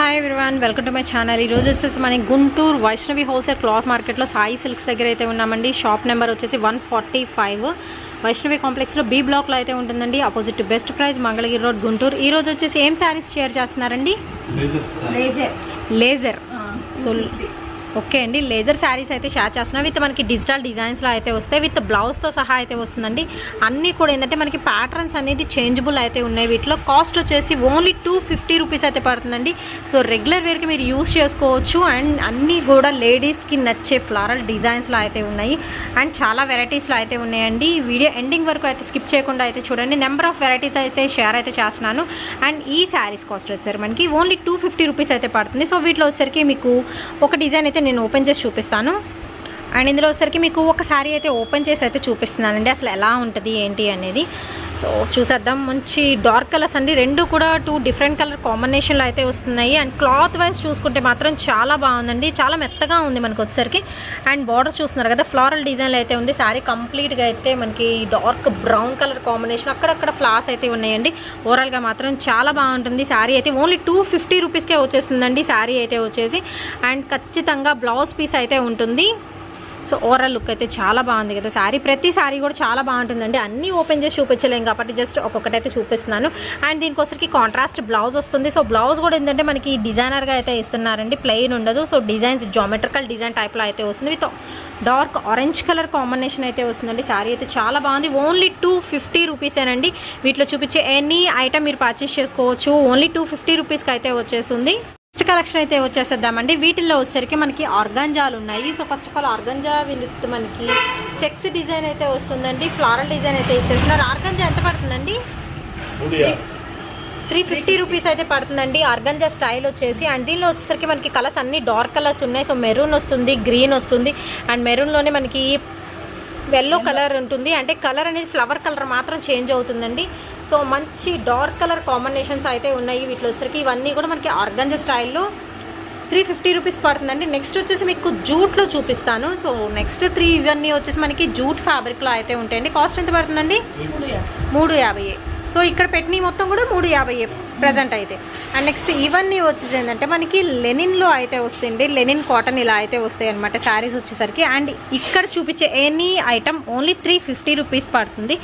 Hi everyone, welcome to my channel. ఈరోజు వచ్చేసి మన గుంటూరు వైష్ణవి హోల్సేల్ క్లాత్ మార్కెట్లో సాయి సిల్క్స్ దగ్గర అయితే ఉన్నామండి. షాప్ నెంబర్ వచ్చేసి 145 వైష్ణవి కాంప్లెక్స్లో బి బ్లాక్లో అయితే ఉంటుందండి. Opposite best price, Mangalagiri road, Guntur. ఈరోజు వచ్చేసి ఏం శారీస్ షేర్ చేస్తున్నారండి? లేజర్. సో ఓకే అండి, లేజర్ శారీస్ అయితే షేర్ చేస్తున్నాం. విత్ మనకి డిజిటల్ డిజైన్స్లో అయితే వస్తాయి, విత్ బ్లౌజ్తో సహా అయితే వస్తుందండి. అన్నీ కూడా ఏంటంటే మనకి ప్యాటర్న్స్ అనేది చేంజబుల్ అయితే ఉన్నాయి. వీటిలో కాస్ట్ వచ్చేసి ఓన్లీ 250 రూపీస్ అయితే పడుతుందండి. సో రెగ్యులర్ వేర్కి మీరు యూస్ చేసుకోవచ్చు. అండ్ అన్నీ కూడా లేడీస్కి నచ్చే ఫ్లారల్ డిజైన్స్లో అయితే ఉన్నాయి. అండ్ చాలా వెరైటీస్లో అయితే ఉన్నాయండి. వీడియో ఎండింగ్ వరకు అయితే స్కిప్ చేయకుండా అయితే చూడండి. నెంబర్ ఆఫ్ వెరైటీస్ అయితే షేర్ అయితే చేస్తున్నాను. అండ్ ఈ శారీస్ కాస్ట్ వచ్చేసరికి మనకి ఓన్లీ 250 రూపీస్ అయితే పడుతుంది. సో వీటిలో వచ్చేసరికి మీకు ఒక డిజైన్ అయితే నేను ఓపెన్ చేసి చూపిస్తాను. అండ్ ఇందులో వచ్చేసరికి మీకు ఒక శారీ అయితే ఓపెన్ చేసి అయితే చూపిస్తున్నానండి, అసలు ఎలా ఉంటుంది ఏంటి అనేది. సో చూసేద్దాం. మంచి డార్క్ కలర్స్ అండి, రెండు కూడా 2 డిఫరెంట్ కలర్ కాంబినేషన్లో అయితే వస్తున్నాయి. అండ్ క్లాత్ వైజ్ చూసుకుంటే మాత్రం చాలా బాగుందండి, చాలా మెత్తగా ఉంది మనకు వచ్చేసరికి. అండ్ బార్డర్ చూస్తున్నారు కదా, ఫ్లారల్ డిజైన్లో అయితే ఉంది. శారీ కంప్లీట్గా అయితే మనకి డార్క్ బ్రౌన్ కలర్ కాంబినేషన్, అక్కడక్కడ ఫ్లాస్ అయితే ఉన్నాయండి. ఓవరాల్గా మాత్రం చాలా బాగుంటుంది. శారీ అయితే ఓన్లీ 250 రూపీస్కే వచ్చేస్తుందండి శారీ అయితే వచ్చేసి. అండ్ ఖచ్చితంగా బ్లౌజ్ పీస్ అయితే ఉంటుంది. సో ఓవరాల్ లుక్ అయితే చాలా బాగుంది కదా శారీ. ప్రతి శారీ కూడా చాలా బాగుంటుందండి. అన్నీ ఓపెన్ చేసి చూపించలేం కాబట్టి జస్ట్ ఒక్కొక్కటి అయితే చూపిస్తున్నాను. అండ్ దీనికోసరికి కాంట్రాస్ట్ బ్లౌజ్ వస్తుంది. సో బ్లౌజ్ కూడా ఏంటంటే మనకి డిజైనర్గా అయితే ఇస్తున్నారండి, ప్లెయిన్ ఉండదు. సో డిజైన్స్ జామెట్రికల్ డిజైన్ టైప్లో అయితే వస్తుంది. With dark orange colour combination అయితే వస్తుందండి. శారీ అయితే చాలా బాగుంది. ఓన్లీ 250 రూపీసేనండి. వీటిలో చూపించే ఎనీ ఐటమ్ మీరు పర్చేస్ చేసుకోవచ్చు. ఓన్లీ 250 రూపీస్కి అయితే వచ్చేస్తుంది. నెక్స్ట్ కలెక్షన్ అయితే వచ్చేసేద్దామండి. వీటిల్లో వచ్చేసరికి మనకి ఆర్గాంజాలు ఉన్నాయి. So first of all organza with మనకి చెక్స్ డిజైన్ అయితే వస్తుందండి. ఫ్లారల్ డిజైన్ అయితే ఇచ్చేస్తున్నారు. ఆర్గాంజా ఎంత పడుతుందండి? 350 రూపీస్ అయితే పడుతుందండి ఆర్గాంజా స్టైల్ వచ్చేసి. అండ్ దీనిలో వచ్చేసరికి మనకి కలర్స్ అన్ని డార్క్ కలర్స్ ఉన్నాయి. సో మెరూన్ వస్తుంది, గ్రీన్ వస్తుంది. అండ్ మెరూన్లోనే మనకి ఎల్లో కలర్ ఉంటుంది. అంటే కలర్ అనేది ఫ్లవర్ కలర్ మాత్రం చేంజ్ అవుతుందండి. సో మంచి డార్క్ కలర్ కాంబినేషన్స్ అయితే ఉన్నాయి. వీటిలో వచ్చరికి ఇవన్నీ కూడా మనకి ఆర్గాంజా స్టైల్లో 350 రూపీస్ పడుతుందండి. నెక్స్ట్ వచ్చేసి మీకు జూట్లో చూపిస్తాను. సో నెక్స్ట్ 3 ఇవన్నీ వచ్చేసి మనకి జూట్ ఫ్యాబ్రిక్లో అయితే ఉంటాయండి. కాస్ట్ ఎంత పడుతుందండి? 350. సో ఇక్కడ పెట్టినవి మొత్తం కూడా 350 ప్రజెంట్ అయితే. అండ్ నెక్స్ట్ ఇవన్నీ వచ్చేసి ఏంటంటే మనకి లెనిన్లో అయితే వస్తుంది. లెనిన్ కాటన్ ఇలా అయితే వస్తాయి అనమాట శారీస్ వచ్చేసరికి. అండ్ ఇక్కడ చూపించే ఎనీ ఐటమ్ ఓన్లీ 350 రూపీస్ పడుతుంది.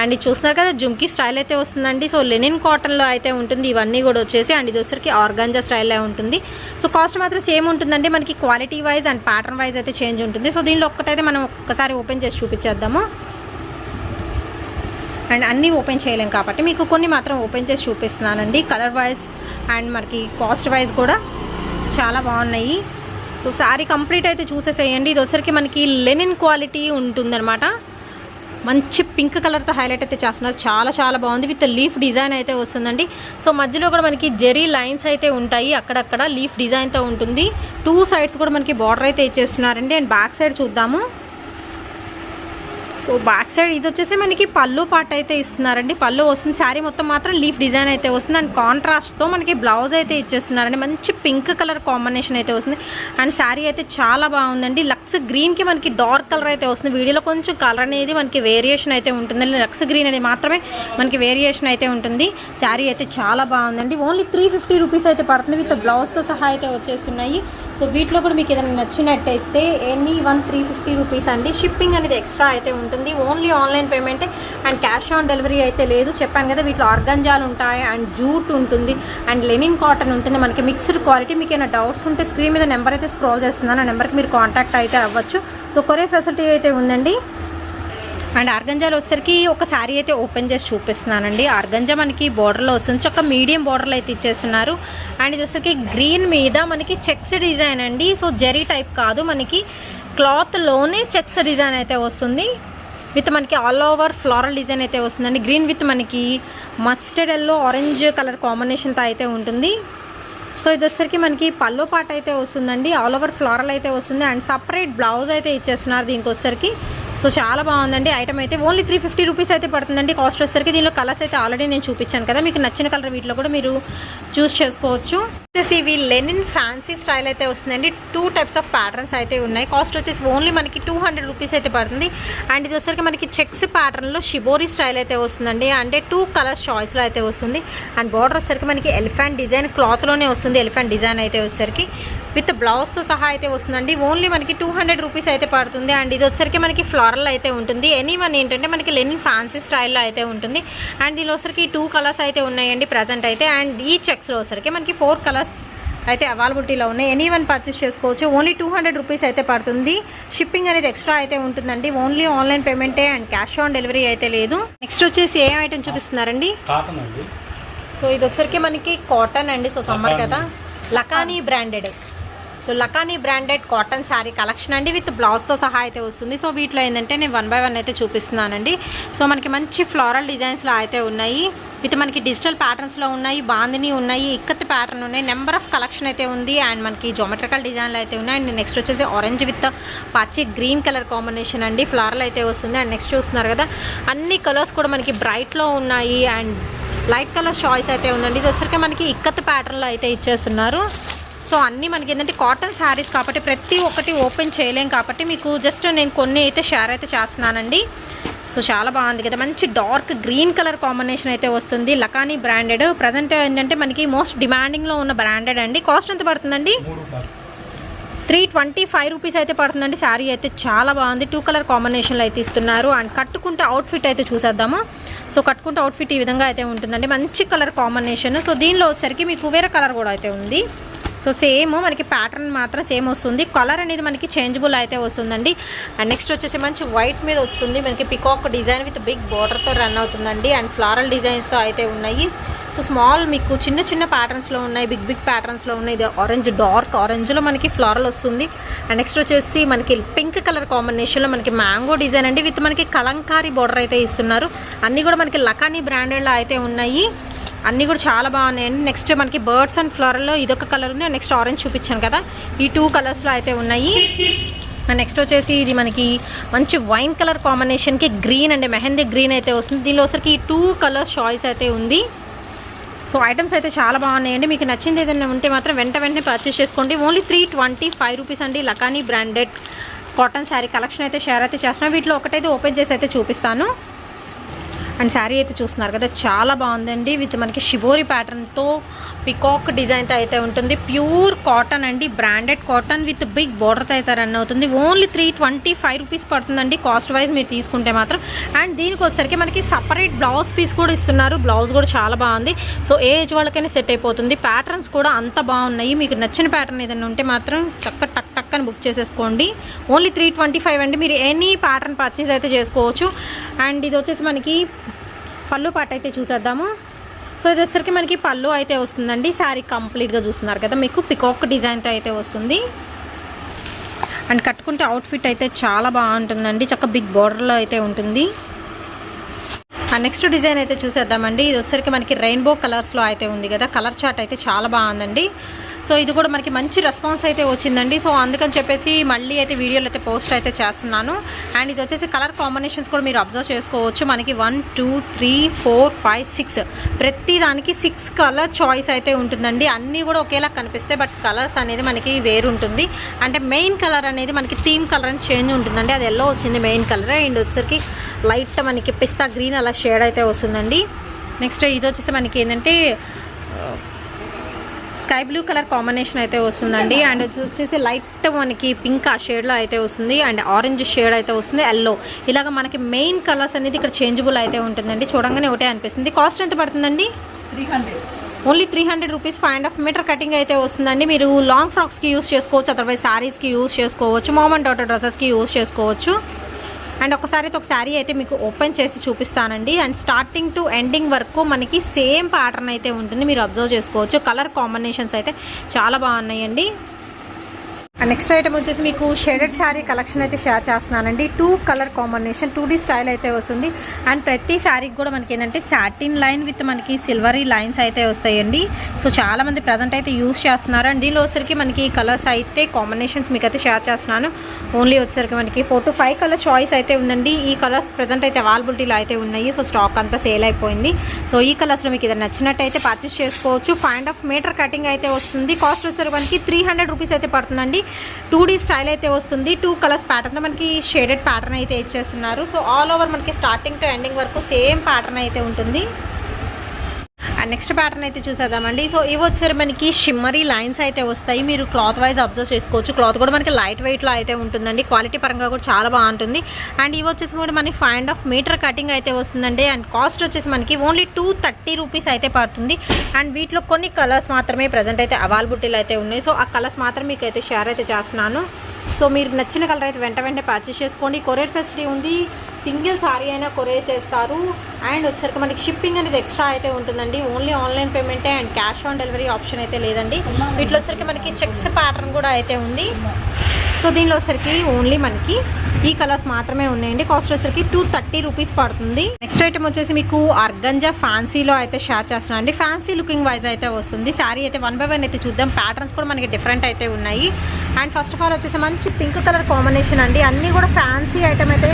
అండ్ ఇది చూస్తున్నారు కదా, జుమ్కీ స్టైల్ అయితే వస్తుందండి. సో లెనిన్ కాటన్లో అయితే ఉంటుంది ఇవన్నీ కూడా వచ్చేసి. అండ్ ఇది వచ్చేసరికి ఆర్గాంజా స్టైల్లో ఉంటుంది. సో కాస్ట్ మాత్రం సేమ్ ఉంటుందండి. మనకి quality wise and pattern wise అయితే చేంజ్ ఉంటుంది. సో దీనిలో ఒక్కటైతే మనం ఒక్కసారి ఓపెన్ చేసి చూపించేద్దాము. అండ్ అన్నీ ఓపెన్ చేయలేం కాబట్టి మీకు కొన్ని మాత్రం ఓపెన్ చేసి చూపిస్తున్నానండి. కలర్ వైజ్ అండ్ మనకి కాస్ట్ వైజ్ కూడా చాలా బాగున్నాయి. సో శారీ కంప్లీట్ అయితే చూసేసేయండి. ఇది వచ్చరికి మనకి లెనిన్ క్వాలిటీ ఉంటుందన్నమాట. మంచి పింక్ కలర్తో హైలైట్ అయితే చేస్తున్నారు. చాలా చాలా బాగుంది. విత్ లీఫ్ డిజైన్ అయితే వస్తుందండి. సో మధ్యలో కూడా మనకి జెరీ లైన్స్ అయితే ఉంటాయి, అక్కడక్కడ లీఫ్ డిజైన్తో ఉంటుంది. 2 సైడ్స్ కూడా మనకి బార్డర్ అయితే ఇచ్చేస్తున్నారండి. అండ్ బ్యాక్ సైడ్ చూద్దాము. సో బ్యాక్ సైడ్ ఇది వచ్చేసి మనకి పళ్ళు పార్ట్ అయితే ఇస్తున్నారండి. పళ్ళు వస్తుంది. శారీ మొత్తం మాత్రం లీఫ్ డిజైన్ అయితే వస్తుంది. అండ్ కాంట్రాస్ట్తో మనకి బ్లౌజ్ అయితే ఇచ్చేస్తున్నారండి. మంచి పింక్ కలర్ కాంబినేషన్ అయితే వస్తుంది. అండ్ శారీ అయితే చాలా బాగుందండి. లక్స్ గ్రీన్కి మనకి డార్క్ కలర్ అయితే వస్తుంది. వీడియోలో కొంచెం కలర్ అనేది మనకి వేరియేషన్ అయితే ఉంటుంది. లక్స్ గ్రీన్ అనేది మాత్రమే మనకి వేరియేషన్ అయితే ఉంటుంది. శారీ అయితే చాలా బాగుందండి. ఓన్లీ 350 రూపీస్ అయితే పడుతుంది. విత్ బ్లౌజ్తో సహా అయితే వచ్చేస్తున్నాయి. సో వీటిలో కూడా మీకు ఏదైనా నచ్చినట్టయితే ఎనీ 350 రూపీస్ అండి. షిప్పింగ్ అనేది ఎక్స్ట్రా అయితే ఉంటుంది. Only online payment and cash on delivery అయితే లేదు. చెప్పాను కదా, వీటిలో ఆర్గాంజాలు ఉంటాయి అండ్ జూట్ ఉంటుంది అండ్ లెనిన్ కాటన్ ఉంటుంది. మనకి మిక్స్డ్ క్వాలిటీ. మీకు ఏమైనా డౌట్స్ ఉంటే స్క్రీన్ మీద నెంబర్ అయితే స్క్రోల్ చేస్తున్నాను, ఆ నెంబర్కి మీరు కాంటాక్ట్ అయితే అవ్వచ్చు. సో కొరియర్ ఫెసిలిటీ అయితే ఉందండి. అండ్ ఆర్గంజాలో వచ్చేసరికి ఒక శారీ అయితే ఓపెన్ చేసి చూపిస్తున్నానండి. ఆర్గంజా మనకి బార్డర్లో వస్తుంది. ఒక మీడియం బార్డర్లో అయితే ఇచ్చేస్తున్నారు. అండ్ ఇది వచ్చేసరికి గ్రీన్ మీద మనకి చెక్స్ డిజైన్ అండి. సో జెరీ టైప్ కాదు, మనకి క్లాత్లోనే చెక్స్ డిజైన్ అయితే వస్తుంది. విత్ మనకి ఆల్ ఓవర్ ఫ్లోరల్ డిజైన్ అయితే వస్తుందండి. గ్రీన్ విత్ మనకి మస్టర్డ్ ఎల్లో ఆరెంజ్ కలర్ కాంబినేషన్తో అయితే ఉంటుంది. సో ఇది వచ్చేసరికి మనకి పల్లో పాట అయితే వస్తుందండి. ఆల్ ఓవర్ ఫ్లోరల్ అయితే వస్తుంది. అండ్ సపరేట్ బ్లౌజ్ అయితే ఇచ్చేస్తున్నారు దీనికి వచ్చేసరికి. సో చాలా బాగుందండి ఐటమ్ అయితే. ఓన్లీ 350 రూపీస్ అయితే పడుతుందండి కాస్ట్ వచ్చేసరికి. దీనిలో కలర్స్ అయితే ఆల్రెడీ నేను చూపించాను కదా, మీకు నచ్చిన కలర్ వీటిలో కూడా మీరు చూస్ చేసుకోవచ్చు. వచ్చేసి ఇవి లెనిన్ ఫ్యాన్సీ స్టైల్ అయితే వస్తుందండి. 2 టైప్స్ ఆఫ్ ప్యాటర్న్స్ అయితే ఉన్నాయి. కాస్ట్ వచ్చేసి ఓన్లీ మనకి 200 రూపీస్ అయితే పడుతుంది. అండ్ ఇది వచ్చేసరికి మనకి చెక్స్ ప్యాటర్న్లో షిబోరీ స్టైల్ అయితే వస్తుందండి. అంటే 2 కలర్స్ చాయిస్లో అయితే వస్తుంది. అండ్ బార్డర్ వచ్చేసరికి మనకి ఎలిఫెంట్ డిజైన్ క్లాత్లోనే వస్తుంది. ఎలిఫెంట్ డిజైన్ అయితే వచ్చేసరికి విత్ బ్లౌజ్తో సహా అయితే వస్తుందండి. ఓన్లీ మనకి 200 రూపీస్ అయితే పడుతుంది. అండ్ ఇది వచ్చేసరికి మనకి ఫ్లోరల్ అయితే ఉంటుంది. ఎనీవన్ ఏంటంటే మనకి లెనిన్ ఫ్యాన్సీ స్టైల్లో అయితే ఉంటుంది. అండ్ దీనిలో వచ్చరికి 2 కలర్స్ అయితే ఉన్నాయండి ప్రజెంట్ అయితే. అండ్ ఈ చెక్స్లో వచ్చరికి మనకి 4 కలర్స్ అయితే అవైలబిలిటీలో ఉన్నాయి. ఎనీవన్ పర్చేస్ చేసుకోవచ్చు. ఓన్లీ 200 రూపీస్ అయితే పడుతుంది. షిప్పింగ్ అనేది ఎక్స్ట్రా అయితే ఉంటుందండి. ఓన్లీ ఆన్లైన్ పేమెంటే అండ్ క్యాష్ ఆన్ డెలివరీ అయితే లేదు. నెక్స్ట్ వచ్చేసి ఏ ఐటమ్ చూపిస్తున్నారండి? కాటన్ అండి. సో ఇది వచ్చరికి మనకి కాటన్ అండి. సో సమ్మర్ కదా, లకానీ బ్రాండెడ్. సో లకానీ బ్రాండెడ్ కాటన్ శారీ కలెక్షన్ అండి విత్ బ్లౌజ్తో సహా అయితే వస్తుంది. సో వీటిలో ఏంటంటే నేను 1 by 1 అయితే చూపిస్తున్నానండి. సో మనకి మంచి ఫ్లోరల్ డిజైన్స్లో అయితే ఉన్నాయి. విత్ మనకి డిజిటల్ ప్యాటర్న్స్లో ఉన్నాయి, బాందిని ఉన్నాయి, ఇక్కత్ ప్యాటర్న్ ఉన్నాయి, నెంబర్ ఆఫ్ కలెక్షన్ అయితే ఉంది. అండ్ మనకి జోమెట్రికల్ డిజైన్లు అయితే ఉన్నాయి. అండ్ నెక్స్ట్ వచ్చేసి ఆరెంజ్ విత్ పచ్చి గ్రీన్ కలర్ కాంబినేషన్ అండి. ఫ్లోరల్ అయితే వస్తుంది. అండ్ నెక్స్ట్ చూస్తున్నారు కదా, అన్ని కలర్స్ కూడా మనకి బ్రైట్లో ఉన్నాయి. అండ్ లైట్ కలర్ చాయిస్ అయితే ఉందండి. ఇది వచ్చరికి మనకి ఇక్కత్ ప్యాటర్న్లో అయితే ఇచ్చేస్తున్నారు. సో అన్నీ మనకి ఏంటంటే కాటన్ శారీస్ కాబట్టి ప్రతి ఒక్కటి ఓపెన్ చేయలేం కాబట్టి మీకు జస్ట్ నేను కొన్ని అయితే షేర్ అయితే చేస్తున్నానండి. సో చాలా బాగుంది కదా, మంచి డార్క్ గ్రీన్ కలర్ కాంబినేషన్ అయితే వస్తుంది. లకానీ బ్రాండెడ్ ప్రజెంట్ ఏంటంటే మనకి మోస్ట్ డిమాండింగ్లో ఉన్న బ్రాండెడ్ అండి. కాస్ట్ ఎంత పడుతుందండి? 325 రూపీస్ అయితే పడుతుందండి. శారీ అయితే చాలా బాగుంది. 2 కలర్ కాంబినేషన్లో అయితే ఇస్తున్నారు. అండ్ కట్టుకుంటే అవుట్ఫిట్ అయితే చూసేద్దాము. సో కట్టుకుంటే అవుట్ఫిట్ ఈ విధంగా అయితే ఉంటుందండి. మంచి కలర్ కాంబినేషన్. సో దీనిలో వచ్చేసరికి మీకు వేరే కలర్ కూడా అయితే ఉంది. సో సేమ్ మనకి ప్యాటర్న్ మాత్రం సేమ్ వస్తుంది. కలర్ అనేది మనకి చేంజబుల్ అయితే వస్తుందండి. అండ్ నెక్స్ట్ వచ్చేసి మంచి వైట్ మీద వస్తుంది. మనకి పికాక్ డిజైన్ విత్ బిగ్ బార్డర్తో రన్ అవుతుందండి. అండ్ ఫ్లారల్ డిజైన్స్తో అయితే ఉన్నాయి. సో స్మాల్ మీకు చిన్న చిన్న ప్యాటర్న్స్లో ఉన్నాయి, బిగ్ బిగ్ ప్యాటర్న్స్లో ఉన్నాయి. ఇది ఆరెంజ్, డార్క్ ఆరెంజ్లో మనకి ఫ్లారల్ వస్తుంది. అండ్ నెక్స్ట్ వచ్చేసి మనకి పింక్ కలర్ కాంబినేషన్లో మనకి మ్యాంగో డిజైన్ అండి విత్ మనకి కలంకారీ బార్డర్ అయితే ఇస్తున్నారు. అన్నీ కూడా మనకి లకానీ బ్రాండెడ్లో అయితే ఉన్నాయి. అన్నీ కూడా చాలా బాగున్నాయండి. నెక్స్ట్ మనకి బర్డ్స్ అండ్ ఫ్లోరల్లో ఇదొక కలర్ ఉంది. నెక్స్ట్ ఆరెంజ్ చూపించాను కదా, ఈ 2 కలర్స్లో అయితే ఉన్నాయి. అండ్ నెక్స్ట్ వచ్చేసి ఇది మనకి మంచి వైన్ కలర్ కాంబినేషన్కి గ్రీన్ అండి, మెహందీ గ్రీన్ అయితే వస్తుంది. దీనిలో వచ్చరికి ఈ 2 కలర్స్ చాయిస్ అయితే ఉంది. సో ఐటమ్స్ అయితే చాలా బాగున్నాయండి. మీకు నచ్చింది ఏదైనా ఉంటే మాత్రం వెంటనే పర్చేస్ చేసుకోండి. ఓన్లీ 325 రూపీస్ అండి. లకానీ బ్రాండెడ్ కాటన్ శారీ కలెక్షన్ అయితే షేర్ అయితే చేస్తున్నాను. వీటిలో ఒకటైతే ఓపెన్ చేసి అయితే చూపిస్తాను. అండ్ శారీ అయితే చూస్తున్నారు కదా, చాలా బాగుందండి. విత్ మనకి షిబోరి ప్యాటర్న్తో పికాక్ డిజైన్తో అయితే ఉంటుంది. ప్యూర్ కాటన్ అండి, బ్రాండెడ్ కాటన్ విత్ బిగ్ బార్డర్తో అయితే రన్ అవుతుంది. ఓన్లీ 325 రూపీస్ పడుతుందండి కాస్ట్ వైజ్ మీరు తీసుకుంటే మాత్రం. అండ్ దీనికి వచ్చేసరికి మనకి సపరేట్ బ్లౌజ్ పీస్ కూడా ఇస్తున్నారు. బ్లౌజ్ కూడా చాలా బాగుంది. సో ఏ ఏజ్ వాళ్ళకైనా సెట్ అయిపోతుంది. ప్యాటర్న్స్ కూడా అంత బాగున్నాయి. మీకు నచ్చిన ప్యాటర్న్ ఏదైనా ఉంటే మాత్రం టక్ టక్ అని బుక్ చేసేసుకోండి. ఓన్లీ 325 అండి. మీరు ఎనీ ప్యాటర్న్ పర్చేస్ అయితే చేసుకోవచ్చు. అండ్ ఇది వచ్చేసి మనకి పళ్ళు పాట అయితే చూసేద్దాము. సో ఇది వచ్చేసరికి మనకి పళ్ళు అయితే వస్తుందండి. శారీ కంప్లీట్గా చూస్తున్నారు కదా, మీకు పికాక్ డిజైన్తో అయితే వస్తుంది. అండ్ కట్టుకుంటే అవుట్ఫిట్ అయితే చాలా బాగుంటుందండి. చక్క బిగ్ బార్డర్లో అయితే ఉంటుంది. అండ్ నెక్స్ట్ డిజైన్ అయితే చూసేద్దామండి. ఇది వచ్చేసరికి మనకి రెయిన్బో కలర్స్లో అయితే ఉంది కదా, కలర్ చార్ట్ అయితే చాలా బాగుందండి. సో ఇది కూడా మనకి మంచి రెస్పాన్స్ అయితే వచ్చిందండి. సో అందుకని చెప్పేసి మళ్ళీ అయితే వీడియోలో అయితే పోస్ట్ అయితే చేస్తున్నాను. అండ్ ఇది వచ్చేసి కలర్ కాంబినేషన్స్ కూడా మీరు అబ్జర్వ్ చేసుకోవచ్చు. మనకి 1 2 3 4 5 6 ప్రతి దానికి 6 కలర్ చాయిస్ అయితే ఉంటుందండి. అన్నీ కూడా ఒకేలా కనిపిస్తాయి, బట్ కలర్స్ అనేది మనకి వేరు ఉంటుంది. అంటే మెయిన్ కలర్ అనేది మనకి థీమ్ కలర్ అని చేంజ్ ఉంటుందండి. అది ఎల్లో వచ్చింది మెయిన్ కలర్. అండ్ వచ్చేసరికి లైట్ మనకి పిస్తా గ్రీన్ అలా షేడ్ అయితే వస్తుందండి. నెక్స్ట్ ఇది వచ్చేసి మనకి ఏంటంటే స్కై బ్లూ కలర్ కాంబినేషన్ అయితే వస్తుందండి. అండ్ వచ్చేసి లైట్ మనకి పింక్ ఆ షేడ్లో అయితే వస్తుంది. అండ్ ఆరెంజ్ షేడ్ అయితే వస్తుంది, ఎల్లో. ఇలాగ మనకి మెయిన్ కలర్స్ అనేది ఇక్కడ చేంజబుల్ అయితే ఉంటుందండి. చూడంగానే ఒకటే అనిపిస్తుంది. కాస్ట్ ఎంత పడుతుందండి? 300. Only 300 rupees. 5.5 మీటర్ కటింగ్ అయితే వస్తుందండి. మీరు లాంగ్ ఫ్రాక్స్కి యూస్ చేసుకోవచ్చు, అదర్వైజ్ శారీస్కి యూస్ చేసుకోవచ్చు, మామ్ అండ్ డాటర్ డ్రెస్సెస్కి యూస్ చేసుకోవచ్చు. అండ్ ఒకసారి ఒక శారీ అయితే మీకు ఓపెన్ చేసి చూపిస్తానండి. అండ్ స్టార్టింగ్ టు ఎండింగ్ వరకు మనకి సేమ్ ప్యాటర్న్ అయితే ఉంటుంది, మీరు అబ్జర్వ్ చేసుకోవచ్చు. కలర్ కాంబినేషన్స్ అయితే చాలా బాగున్నాయండి. అండ్ నెక్స్ట్ ఐటమ్ వచ్చేసి మీకు షేడెడ్ శారీ కలెక్షన్ అయితే షేర్ చేస్తున్నానండి. 2 కలర్ కాంబినేషన్ 2D స్టైల్ అయితే వస్తుంది. అండ్ ప్రతి శారీకి కూడా మనకి ఏంటంటే సాటిన్ లైన్ విత్ మనకి సిల్వరీ లైన్స్ అయితే వస్తాయండి. సో చాలామంది ప్రజెంట్ అయితే యూస్ చేస్తున్నారు. అండ్ దీనిలో వచ్చేసరికి మనకి కలర్స్ అయితే కాంబినేషన్స్ మీకు అయితే షేర్ చేస్తున్నాను. ఓన్లీ వచ్చేసరికి మనకి 4 to 5 కలర్ చాయిస్ అయితే ఉందండి. ఈ కలర్స్ ప్రజెంట్ అయితే అవైలబిలిటీలో అయితే ఉన్నాయి. సో స్టాక్ అంతా సేల్ అయిపోయింది. సో ఈ కలర్స్లో మీకు ఇది నచ్చినట్టయితే పర్చేస్ చేసుకోవచ్చు. 5.5 మీటర్ కటింగ్ అయితే వస్తుంది. కాస్ట్ వచ్చేసరికి మనకి 300 రూపీస్ అయితే పడుతుందండి. 2D స్టైల్ అయితే వస్తుంది. 2 కలర్స్ ప్యాటర్న్ మనకి షేడెడ్ ప్యాటర్న్ అయితే ఇచ్చేస్తున్నారు. సో ఆల్ ఓవర్ మనకి స్టార్టింగ్ టు ఎండింగ్ వరకు సేమ్ ప్యాటర్న్ అయితే ఉంటుంది. అండ్ నెక్స్ట్ ప్యాటర్న్ అయితే చూసేద్దామండి. సో ఇవి వచ్చేసరి మనకి షిమ్మరీ లైన్స్ అయితే వస్తాయి. మీరు క్లాత్ వైజ్ అబ్జర్వ్ చేసుకోవచ్చు. క్లాత్ కూడా మనకి లైట్ వెయిట్లో అయితే ఉంటుందండి. క్వాలిటీ పరంగా కూడా చాలా బాగుంటుంది. అండ్ ఇవి వచ్చేసి కూడా మనకి 5.5 మీటర్ కటింగ్ అయితే వస్తుందండి. అండ్ కాస్ట్ వచ్చేసి మనకి ఓన్లీ 230 రూపీస్ అయితే పడుతుంది. అండ్ వీటిలో కొన్ని కలర్స్ మాత్రమే ప్రజెంట్ అయితే అవైలబిలిటీలో అయితే ఉన్నాయి. సో ఆ కలర్స్ మాత్రం మీకు అయితే షేర్ అయితే చేస్తున్నాను. సో మీరు నచ్చిన కలర్ అయితే వెంటనే పర్చేస్ చేసుకోండి. కొరియర్ ఫెసిలిటీ ఉంది. సింగిల్ సారీ అయినా కొరియర్ చేస్తారు. అండ్ వచ్చేసరికి మనకి షిప్పింగ్ అనేది ఎక్స్ట్రా అయితే ఉంటుందండి. ఓన్లీ ఆన్లైన్ పేమెంటే and cash on delivery option అయితే లేదండి. వీటిలో వచ్చేసరికి మనకి చెక్స్ ప్యాటర్న్ కూడా అయితే ఉంది. సో దీనిలో వచ్చేసరికి ఓన్లీ మనకి ఈ కలర్స్ మాత్రమే ఉన్నాయండి. కాస్ట్ వచ్చేసరికి 230 రూపీస్ పడుతుంది. నెక్స్ట్ ఐటమ్ వచ్చేసి మీకు ఆర్గంజా ఫ్యాన్సీలో అయితే షేర్ చేస్తున్నాను అండి. ఫ్యాన్సీ లుకింగ్ వైజ్ అయితే వస్తుంది. శారీ అయితే 1 by 1 అయితే చూద్దాం. ప్యాటర్న్స్ కూడా మనకి డిఫరెంట్ అయితే ఉన్నాయి. అండ్ ఫస్ట్ ఆఫ్ ఆల్ వచ్చేసి మంచి పింక్ కలర్ కాంబినేషన్ అండి. అన్నీ కూడా ఫ్యాన్సీ ఐటమ్ అయితే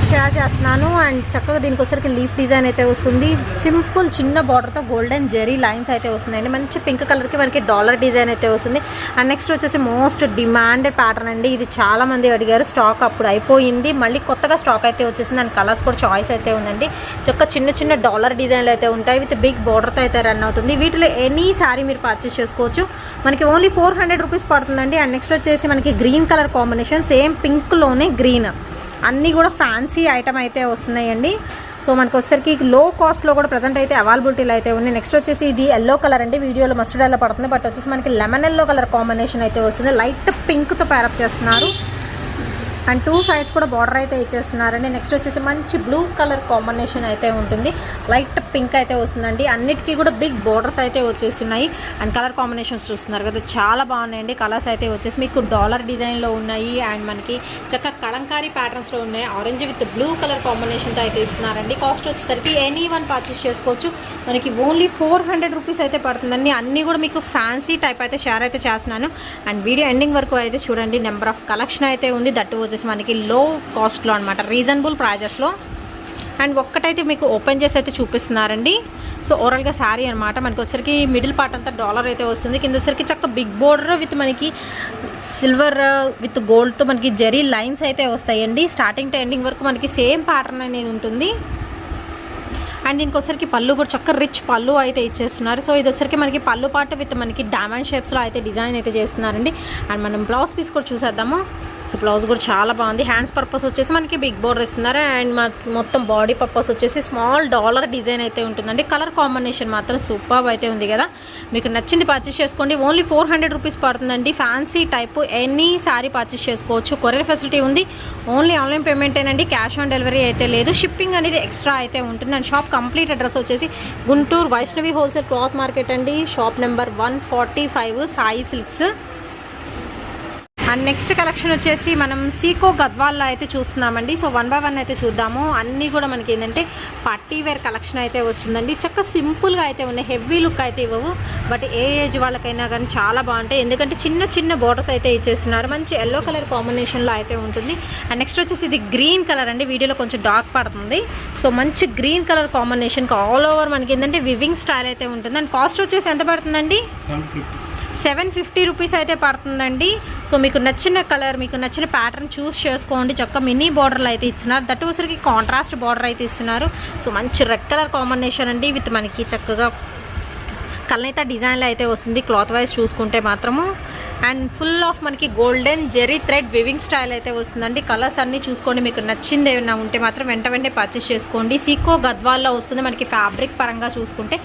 షేర్ చేస్తున్నాను. అండ్ చక్కగా దీనికి వచ్చరికి లీఫ్ డిజైన్ అయితే వస్తుంది. సింపుల్ చిన్న బార్డర్తో గోల్డెన్ జెరీ లైన్స్ అయితే వస్తున్నాయండి. మంచి పింక్ కలర్కి మనకి డాలర్ డిజైన్ అయితే వస్తుంది. అండ్ నెక్స్ట్ వచ్చేసి మోస్ట్ డిమాండెడ్ ప్యాటర్న్ అండి. ఇది చాలా మంది అడిగారు. స్టాక్ అప్పుడు అయిపోయింది. మళ్ళీ కొత్తగా స్టాక్ అయితే వచ్చేసింది. అండ్ కలర్స్ కూడా చాయిస్ అయితే ఉందండి. చక్క చిన్న చిన్న డాలర్ డిజైన్లు అయితే ఉంటాయి. విత్ బిగ్ బార్డర్తో అయితే రన్ అవుతుంది. వీటిలో ఎనీ శారీ మీరు పర్చేస్ చేసుకోవచ్చు. మనకి ఓన్లీ 400 రూపీస్ పడుతుందండి. అండ్ నెక్స్ట్ వచ్చేసి మనకి గ్రీన్ కలర్ కాంబినేషన్ సేమ్ పింక్లోనే గ్రీన్ అన్నీ కూడా ఫ్యాన్సీ ఐటమ్ అయితే వస్తున్నాయండి. సో మనకు వచ్చేసరికి లో కాస్ట్లో కూడా ప్రజెంట్ అయితే అవైలబిలిటీలో అయితే ఉంది. నెక్స్ట్ వచ్చేసి ఇది ఎల్లో కలర్ అండి. వీడియోలో మస్టర్డ్ ఎల్లో పడుతుంది. బట్ వచ్చేసి మనకి లెమన్ ఎల్లో కలర్ కాంబినేషన్ అయితే వస్తుంది. లైట్ పింక్తో ప్యారప్ చేస్తున్నారు. అండ్ 2 సైడ్స్ కూడా బార్డర్ అయితే ఇచ్చేస్తున్నారండి. నెక్స్ట్ వచ్చేసి మంచి బ్లూ కలర్ కాంబినేషన్ అయితే ఉంటుంది. లైట్ పింక్ అయితే వస్తుందండి. అన్నిటికీ కూడా బిగ్ బార్డర్స్ అయితే వచ్చేస్తున్నాయి. అండ్ కలర్ కాంబినేషన్స్ చూస్తున్నారు కదా, చాలా బాగున్నాయండి. కలర్స్ అయితే వచ్చేసి మీకు డాలర్ డిజైన్లో ఉన్నాయి. అండ్ మనకి చక్కగా కలంకారీ ప్యాటర్న్స్లో ఉన్నాయి. ఆరెంజ్ విత్ బ్లూ కలర్ కాంబినేషన్తో అయితే ఇస్తున్నారండి. కాస్ట్ వచ్చేసరికి ఎనీ వన్ పర్చేస్ చేసుకోవచ్చు. మనకి ఓన్లీ 400 రూపీస్ అయితే పడుతుందండి. అన్నీ కూడా మీకు ఫ్యాన్సీ టైప్ అయితే షేర్ అయితే చేస్తున్నాను. అండ్ వీడియో ఎండింగ్ వరకు అయితే చూడండి. నెంబర్ ఆఫ్ కలెక్షన్ అయితే ఉంది. దట్టు వచ్చేసి మనకి లో కాస్ట్లో అనమాట, రీజనబుల్ ప్రైజెస్లో. అండ్ ఒక్కటైతే మీకు ఓపెన్ చేసి అయితే చూపిస్తున్నారండి. సో ఓవరాల్గా శారీ అనమాట. మనకి వచ్చరికి మిడిల్ పార్ట్ అంతా డాలర్ అయితే వస్తుంది. కింద వచ్చరికి చక్క బిగ్ బోర్డర్ విత్ మనకి సిల్వర్ విత్ గోల్డ్తో మనకి జెరీ లైన్స్ అయితే వస్తాయండి. స్టార్టింగ్ టు ఎండింగ్ వరకు మనకి సేమ్ ప్యాటర్న్ అనేది ఉంటుంది. అండ్ దీనికి వచ్చరికి పళ్ళు కూడా చక్క రిచ్ పళ్ళు అయితే ఇచ్చేస్తున్నారు. సో ఇది వచ్చరికి మనకి పళ్ళు పాటు విత్ మనకి డైమండ్ షేప్స్లో అయితే డిజైన్ అయితే చేస్తున్నారండి. అండ్ మనం బ్లౌజ్ పీస్ కూడా చూసేద్దాము. సో బ్లౌజ్ కూడా చాలా బాగుంది. హ్యాండ్స్ పర్పస్ వచ్చేసి మనకి బిగ్ బోర్డర్ ఇస్తున్నారు. అండ్ మొత్తం బాడీ పర్పస్ వచ్చేసి స్మాల్ డాలర్ డిజైన్ అయితే ఉంటుందండి. కలర్ కాంబినేషన్ మాత్రం సూపర్ అయితే ఉంది కదా. మీకు నచ్చింది పర్చేస్ చేసుకోండి. ఓన్లీ 400 రూపీస్ పడుతుందండి. Fancy type any sari purchase చేసుకోవచ్చు. కొరియర్ ఫెసిలిటీ ఉంది. ఓన్లీ ఆన్లైన్ పేమెంటేనండి. క్యాష్ ఆన్ డెలివరీ అయితే లేదు. షిప్పింగ్ అనేది ఎక్స్ట్రా అయితే ఉంటుంది. అండ్ షాప్ కంప్లీట్ అడ్రస్ వచ్చేసి Guntur Vaishnavi wholesale cloth market అండి. Shop number 145 Sai silks. And next collection వచ్చేసి మనం సీకో గద్వాల్లో అయితే చూస్తున్నామండి. సో 1 by 1 అయితే చూద్దాము. అన్నీ కూడా మనకి ఏంటంటే పార్టీ వేర్ కలెక్షన్ అయితే వస్తుందండి. చక్క సింపుల్గా అయితే ఉన్నాయి. హెవీ లుక్ అయితే ఇవ్వవు. బట్ ఏ ఏజ్ వాళ్ళకైనా కానీ చాలా బాగుంటాయి. ఎందుకంటే చిన్న చిన్న బోర్డర్స్ అయితే ఇచ్చేస్తున్నారు. మంచి ఎల్లో కలర్ కాంబినేషన్లో అయితే ఉంటుంది. అండ్ నెక్స్ట్ వచ్చేసి ఇది గ్రీన్ కలర్ అండి. వీడియోలో కొంచెం డార్క్ పడుతుంది. సో మంచి గ్రీన్ కలర్ కాంబినేషన్కి ఆల్ ఓవర్ మనకి ఏంటంటే వివింగ్ స్టైల్ అయితే ఉంటుంది. అండ్ కాస్ట్ వచ్చేసి ఎంత పడుతుందండి? 750 రూపీస్ అయితే పడుతుందండి. సో మీకు నచ్చిన కలర్, మీకు నచ్చిన ప్యాటర్న్ చూస్ చేసుకోండి. చక్క మినీ బార్డర్లు అయితే ఇస్తున్నారు. దట్ వచ్చరికి కాంట్రాస్ట్ బార్డర్ అయితే ఇస్తున్నారు. సో మంచి రెడ్ కలర్ కాంబినేషన్ అండి. విత్ మనకి చక్కగా కల్నేత డిజైన్లో అయితే వస్తుంది క్లాత్ వైజ్ చూసుకుంటే మాత్రము. అండ్ ఫుల్ ఆఫ్ మనకి golden zari thread weaving style అయితే వస్తుందండి. కలర్స్ అన్నీ చూసుకోండి. మీకు నచ్చింది ఏమైనా ఉంటే మాత్రం వెంటనే పర్చేస్ చేసుకోండి. సీకో గద్వాల్లో వస్తుంది. మనకి ఫ్యాబ్రిక్ పరంగా చూసుకుంటే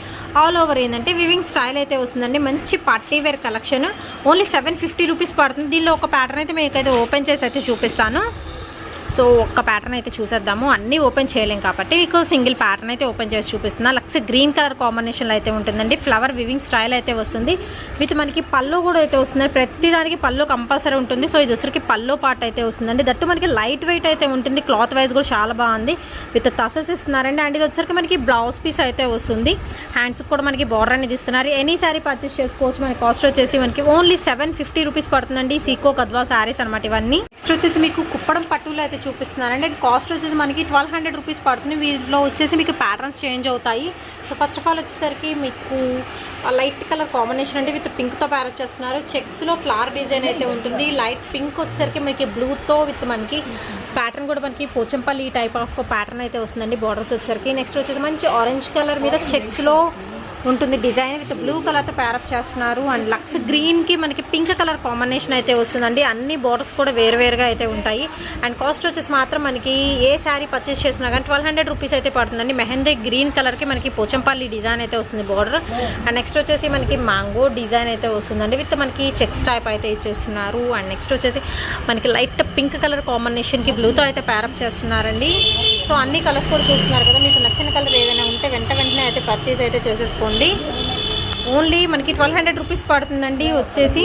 ఆల్ ఓవర్ ఏంటంటే వివింగ్ స్టైల్ అయితే వస్తుందండి. మంచి party wear collection. Only 750 rupees పడుతుంది. దీనిలో ఒక ప్యాటర్న్ అయితే మీకు అయితే ఓపెన్ చేసి అయితే చూపిస్తాను. సో ఒక్క ప్యాటర్న్ అయితే చూసేద్దాము. అన్నీ ఓపెన్ చేయలేం కాబట్టి మీకు సింగిల్ ప్యాటర్న్ అయితే ఓపెన్ చేసి చూపిస్తున్నా. లక్స్ గ్రీన్ కలర్ కాంబినేషన్లో అయితే ఉంటుందండి. ఫ్లవర్ వివింగ్ స్టైల్ అయితే వస్తుంది. విత్ మనకి పళ్ళు కూడా అయితే వస్తుంది. ప్రతి దానికి పళ్ళు కంపల్సరీ ఉంటుంది. సో ఇది వచ్చరికి పళ్ళు పార్ట్ అయితే వస్తుందండి. దట్టు మనకి లైట్ వెయిట్ అయితే ఉంటుంది. క్లాత్ వైజ్ కూడా చాలా బాగుంది. విత్ టసల్స్ ఇస్తున్నారండి. అండ్ ఇది వచ్చరికి మనకి బ్లౌజ్ పీస్ అయితే వస్తుంది. హ్యాండ్స్కి కూడా మనకి బార్డర్ అనేది ఇస్తున్నారు. ఎనీ శారీ పర్చేస్ చేసుకోవచ్చు. మన కాస్ట్ వచ్చేసి మనకి ఓన్లీ 750 రూపీస్ పడుతుందండి. సీకో గద్వాల్ శారీస్ అనమాట ఇవన్నీ. నెక్స్ట్ వచ్చేసి మీకు కుప్పడం పట్టులో అయితే చూపిస్తున్నారండి. అండ్ కాస్ట్ వచ్చేసి మనకి 1200 రూపీస్ పడుతుంది. వీటిలో వచ్చేసి మీకు ప్యాటర్న్స్ చేంజ్ అవుతాయి. సో ఫస్ట్ ఆఫ్ ఆల్ వచ్చేసరికి మీకు లైట్ కలర్ కాంబినేషన్ అంటే విత్ పింక్తో ప్యారప్ చేస్తున్నారు. చెక్స్లో ఫ్లవర్ డిజైన్ అయితే ఉంటుంది. లైట్ పింక్ వచ్చేసరికి మనకి బ్లూతో విత్ మనకి ప్యాటర్న్ కూడా మనకి పోచంపల్లి టైప్ ఆఫ్ ప్యాటర్న్ అయితే వస్తుందండి బార్డర్స్ వచ్చేసరికి. నెక్స్ట్ వచ్చేసి మంచి ఆరెంజ్ కలర్ మీద చెక్స్లో ఉంటుంది డిజైన్ విత్ బ్లూ కలర్తో ప్యారప్ చేస్తున్నారు. అండ్ లక్స్ గ్రీన్కి మనకి పింక్ కలర్ కాంబినేషన్ అయితే వస్తుందండి. అన్ని బార్డర్స్ కూడా వేరువేరుగా అయితే ఉంటాయి. అండ్ కాస్ట్ వచ్చేసి మాత్రం మనకి ఏ శారీ పర్చేస్ చేసినా కానీ 1200 రూపీస్ అయితే పడుతుందండి. మెహందీ గ్రీన్ కలర్కి మనకి పోచంపల్లి డిజైన్ అయితే వస్తుంది బార్డర్. అండ్ నెక్స్ట్ వచ్చేసి మనకి మ్యాంగో డిజైన్ అయితే వస్తుందండి. విత్ మనకి చెక్స్ టైప్ అయితే ఇచ్చేస్తున్నారు. అండ్ నెక్స్ట్ వచ్చేసి మనకి లైట్ పింక్ కలర్ కాంబినేషన్కి బ్లూతో అయితే ప్యారప్ చేస్తున్నారండి. సో అన్ని కలర్స్ కూడా చూస్తున్నారు కదా. మీకు నచ్చిన కలర్ ఏదైనా ఉంటే వెంటనే అయితే పర్చేస్ అయితే చేసేసుకోండి. ఓన్లీ మనకి 1200 రూపీస్ పడుతుందండి. వచ్చేసి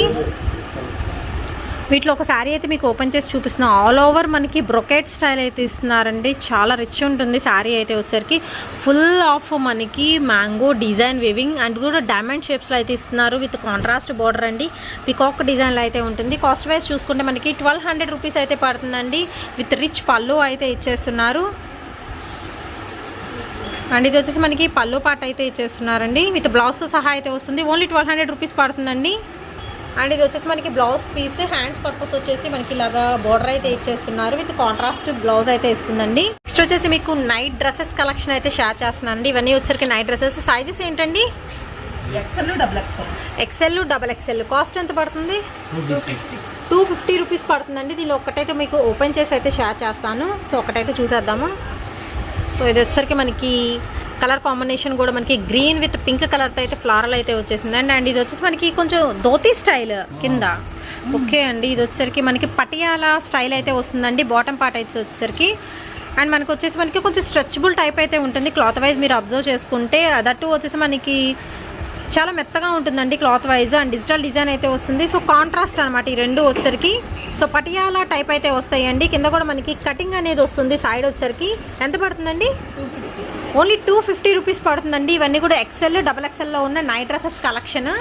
వీటిలో ఒక శారీ అయితే మీకు ఓపెన్ చేసి చూపిస్తున్నాం. ఆల్ ఓవర్ మనకి బ్రొకెట్ స్టైల్ అయితే ఇస్తున్నారండి. చాలా రిచ్ ఉంటుంది శారీ అయితే వచ్చేసరికి. ఫుల్ ఆఫ్ మనకి మ్యాంగో డిజైన్ వేవింగ్ అండ్ కూడా డైమండ్ షేప్స్లో అయితే ఇస్తున్నారు. విత్ కాంట్రాస్ట్ బార్డర్ అండి. పికాక్ డిజైన్లో అయితే ఉంటుంది. కాస్ట్ వైజ్ చూసుకుంటే మనకి 1200 రూపీస్ అయితే పడుతుందండి. విత్ రిచ్ పళ్ళు అయితే ఇచ్చేస్తున్నారు. అండ్ ఇది వచ్చేసి మనకి పళ్ళు పాట అయితే ఇచ్చేస్తున్నారండి. విత్ బ్లౌజ్తో సహా అయితే వస్తుంది. ఓన్లీ 1200 రూపీస్ పడుతుందండి. అండ్ ఇది వచ్చేసి మనకి బ్లౌజ్ పీస్ హ్యాండ్స్ పర్పస్ వచ్చేసి మనకి ఇలాగా బార్డర్ అయితే ఇచ్చేస్తున్నారు. విత్ కాంట్రాస్ట్ బ్లౌజ్ అయితే ఇస్తుందండి. నెక్స్ట్ వచ్చేసి మీకు నైట్ డ్రెస్సెస్ కలెక్షన్ అయితే షేర్ చేస్తున్నానండి. ఇవన్నీ వచ్చరికి నైట్ డ్రెస్సెస్. సైజెస్ ఏంటండి? XL double XL. కాస్ట్ ఎంత పడుతుంది? 250 రూపీస్ పడుతుందండి. దీనిలో ఒక్కటైతే మీకు ఓపెన్ చేసి అయితే షేర్ చేస్తాను. సో ఒకటైతే చూసేద్దాము. సో ఇది వచ్చేసరికి మనకి కలర్ కాంబినేషన్ కూడా మనకి గ్రీన్ విత్ పింక్ కలర్తో అయితే ఫ్లారల్ అయితే వచ్చేసిందండి. అండ్ ఇది వచ్చేసి మనకి కొంచెం ధోతీ స్టైల్ కింద. ఓకే అండి. ఇది వచ్చేసరికి మనకి పటియాలా స్టైల్ అయితే వస్తుందండి. బాటమ్ పార్ట్ అయితే వచ్చేసరికి. అండ్ మనకు వచ్చేసి మనకి కొంచెం స్ట్రెచబుల్ టైప్ అయితే ఉంటుంది. క్లాత్ వైజ్ మీరు అబ్జర్వ్ చేసుకుంటే దట్టు వచ్చేసి మనకి చాలా మెత్తగా ఉంటుందండి cloth wise. And digital design అయితే వస్తుంది. సో కాంట్రాస్ట్ అనమాట ఈ రెండు వచ్చేసరికి. సో పటియాలా టైప్ అయితే వస్తాయండి. కింద కూడా మనకి కటింగ్ అనేది వస్తుంది సైడ్ వచ్చేసరికి. ఎంత పడుతుందండి? ఓన్లీ 250 రూపీస్ పడుతుందండి. ఇవన్నీ కూడా ఎక్సెల్ డబల్ ఎక్సెల్లో ఉన్న నైట్ డ్రెస్సెస్ కలెక్షన్.